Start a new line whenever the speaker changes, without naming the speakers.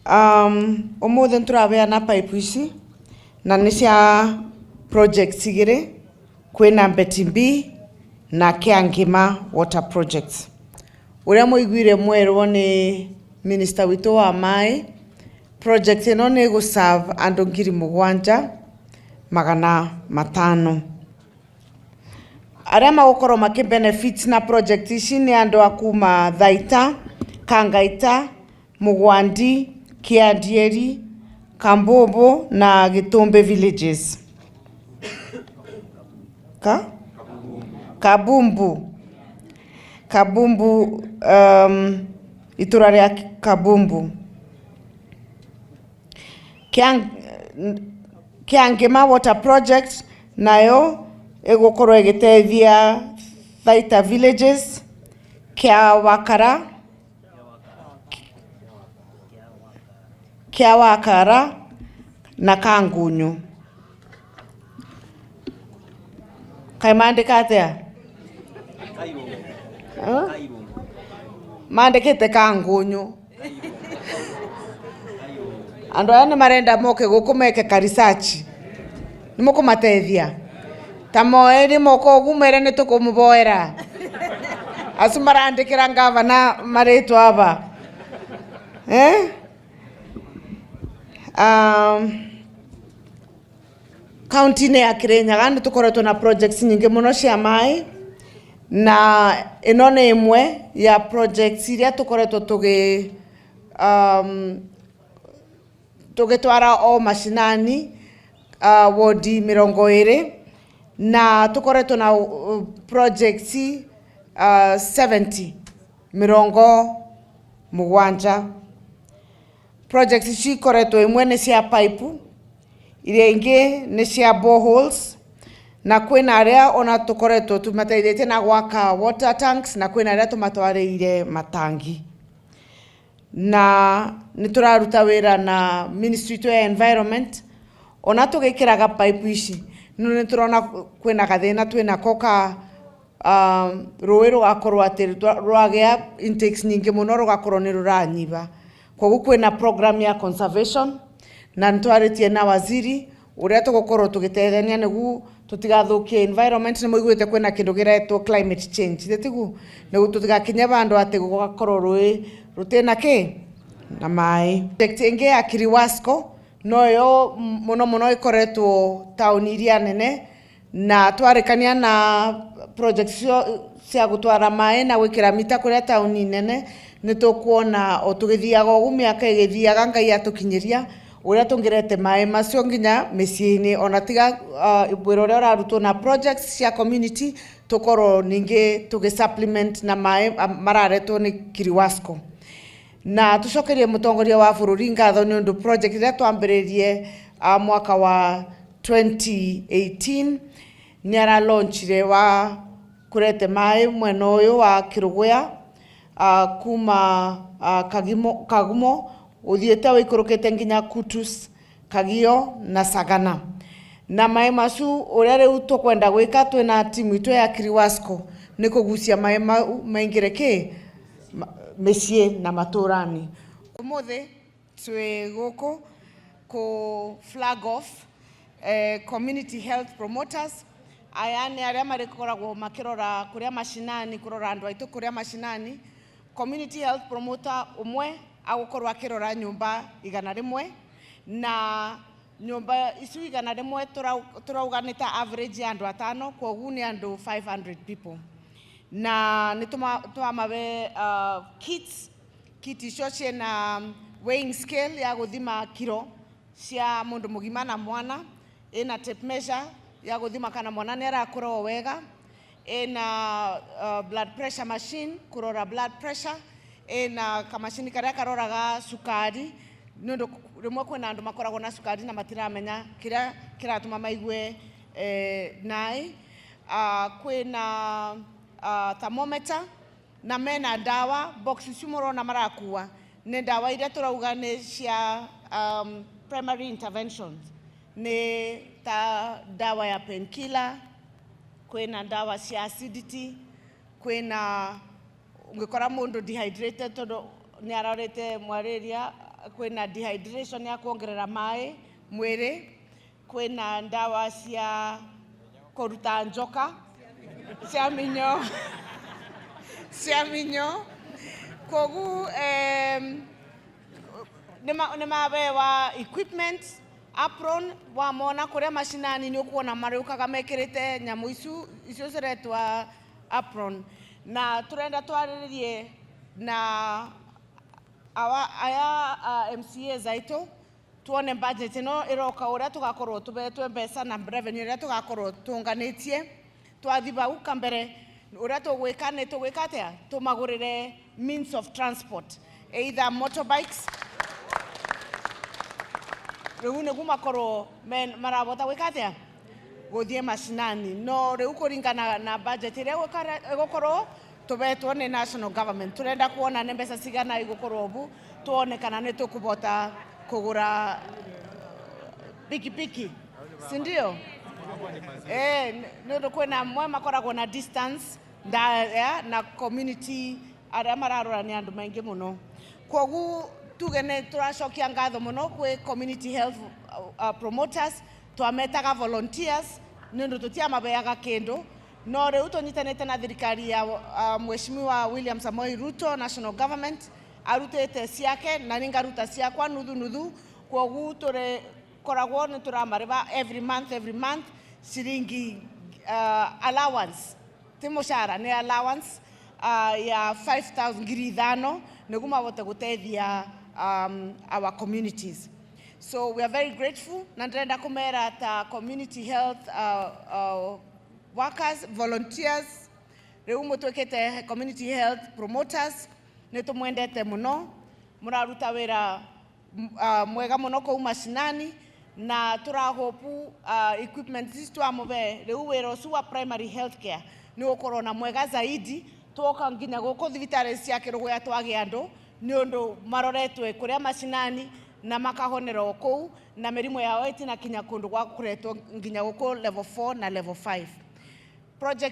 Omothe turabeana pipe ici na nĩ cia projects igĩrĩ, kwĩna Betimbi na Kĩangĩma water projects. Ũrĩa mũiguire mwerwo nĩ minister witũ wa maĩ, project ĩno nĩ gũserve andũ 7,500. Arĩa magũkorwo makĩbenefit na project ici nĩ andũ a kuma Thaita, Kangaita, Mũgwandi, Kĩandieri, Kambũmbũ na Gĩtũmbĩ villages. Kabumbu itũra rĩa Kabumbu. Kĩangĩma water project nayo ĩgũkorwo ĩgĩteithia Thaita villages, Kĩawakara na Kangunyu. Kai mandĩka atĩa? Mandĩkĩte Kangunyu. Andũ aya nĩ marenda moke gũkũ meke ka research. Nĩ mũkũmateithia. Ta moeri moko ũguo mere nĩ tũkũmũboera. Acu marandĩkĩra ngavana marĩtwa aba. County-inĩ ya Kirinyaga nĩ tũkoretwo na projects nyingĩ mũno cia maĩ, na ĩno nĩ ĩmwe ya projects iria tũkoretwo tũgĩtwara o mashinani wodi 20, na tũkoretwo na projects 70 70. Projects ici ikoretwo imwe nĩ cia pipe, iria ingĩ nĩ cia boreholes, na kwĩna arĩa ona tũkoretwo tũmateithĩtie na gwaka water tanks, na kwĩna arĩa tũmatwarĩire matangi. Na nĩ tũraruta wĩra na Ministry to Environment, ona tũgĩkĩraga pipe ici. Nĩ tũrona kwĩna gathĩna twĩnako ka rũĩ rũgakorwo atĩ rwagĩa intakes nyingĩ mũno rũgakorwo nĩ rũranyiba. Koguo kwĩna program ya conservation, na nĩtwarĩtie na waziri ũrĩa tũgũkorwo tũgĩteithania nĩguo tũtigathũkie environment. Nĩ mũiguĩte kwĩna kĩndũ kĩretwo climate change, tiguo nĩguo tũtigakinye bandũ atĩ gũgakorwo rũĩ rũtĩna na maĩ. Project ĩngĩ ya Kiriwasco noyo mũno ĩkoretwo taũni iria nene, na twarĩkania na project cia gũtwara maĩ na gwĩkĩra mita kũrĩa taũni nene. Nĩ tũkuona o tũgĩthiaga ũguo mĩaka ĩgĩthiaga, Ngai atũkinyĩria ũrĩa tũngĩrete maĩ macio nginya mĩciĩ-inĩ, ona tiga wĩra ũrĩa ũrarutwo na projects cia community, tũkorwo ningĩ tũgĩ-supplement na maĩ mararetwo nĩ Kiriwasco. Na tũcokerie mũtongoria wa bũrũri ngatho nĩ ũndũ project ĩrĩa twambĩrĩirie mwaka wa 2018 nĩ ara-launchire wa kũrete maĩ mwena ũyũ wa Kĩrũgũya, kuma Kagumo ũthiĩte wĩikũrũkĩte nginya Kutus, Kagio na Sagana. Na maĩ macu ũrĩa rĩu tũkwenda gwĩka twĩna timu itũ ya Kiriwasco nĩ kũgucia maĩ maingĩre mĩciĩ na matũra-inĩ. Ũmũthĩ twĩ gũkũ kũ flag off community health promoters. Aya nĩ arĩa marĩkoragwo makĩrora kũrĩa mashinani, kũrora andũ aitũ kũrĩa mashinani. Community health promoter ũmwe agũkorwo akĩrora nyũmba 100, na nyũmba ici 100 tũrauga nĩ ta average ya andũ 5, koguo nĩ andũ 500 people. Na nĩ twamabe kits icio ciĩna weighing scale ya gũthima kiro cia mũndũ mũgima na mwana, ĩna tape measure ya gũthima kana mwana nĩ arakũra wega, ĩna blood pressure machine kũrora blood pressure, ĩna kamacini karĩa karoraga cukari, nĩ ũndũ rĩmwe kwĩna andũ makoragwo na cukari na matiramenya kĩrĩa kĩratũma maigue naĩ. Kwĩna thermometer, na mena ndawa box ici mũrona marakua nĩ ndawa iria tũrauga nĩ cia primary interventions, nĩ ta ndawa ya painkiller, kwĩna ndawa cia acidity, kwĩna ungĩkora mũndũ dehydrated tondũ nĩ ararĩte malaria kwina dehydration ya kuongerera mai mwiri, kwina ndawa cia kuruta njoka cia minyo kogu nima bewa equipment apron wa mona kuria mashinani ni ukuona mariukaga mekirite nyamu icio ciretwa apron na turenda twariririe na aya MCA zaito tuone budget no iroka uria tugakorwo tubetwe mbeca na revenue uria tugakorwo tunganitie twathiba uka mbere uria tugwika ni tugwika atia tumagurire means of transport either motorbikes riu niguo makorwo marabota gwika atia guthie mashinani no riu kuringana na budget iria igukorwo tubetwo ni national government turenda kuona ni mbeca cigana igukorwo bu tuone kana ni tukubota kugura pikipiki sindio no kwena mwe makoragwo na distance na community aria mararora ni andu maingi muno kogu tugene turacokia ngatho muno kwi community health promoters twametaga volunteers nindu tutia mabeaga kindu no riu tunyitanite na thirikari ya Mheshimiwa William Samoei Ruto national government arutete ciake na ningaruta ciakwa nuthu kogu tore koragwo ni turamareba every month shilingi allowance timoshara ni allowance ya 5,000 ngiri 5 niguo mabote gutethia our communities. So we are very grateful na ndenda kumera ta community health workers, volunteers, riu mutwekete community health promoters nitumwendete muno muraruta wira mwega muno ko mashinani na turahopu equipment zitu amobe riu wira ucio wa primary health care ni ukorwo na mwega zaidi tuoka nginya guko thibitari cia kirugo ya twage andu ni undu maroretwe kuria mashinani na makahonera kou na mirimo yao itina kinya kundu gwa kuretwo nginya guko level 4 na level 5 projects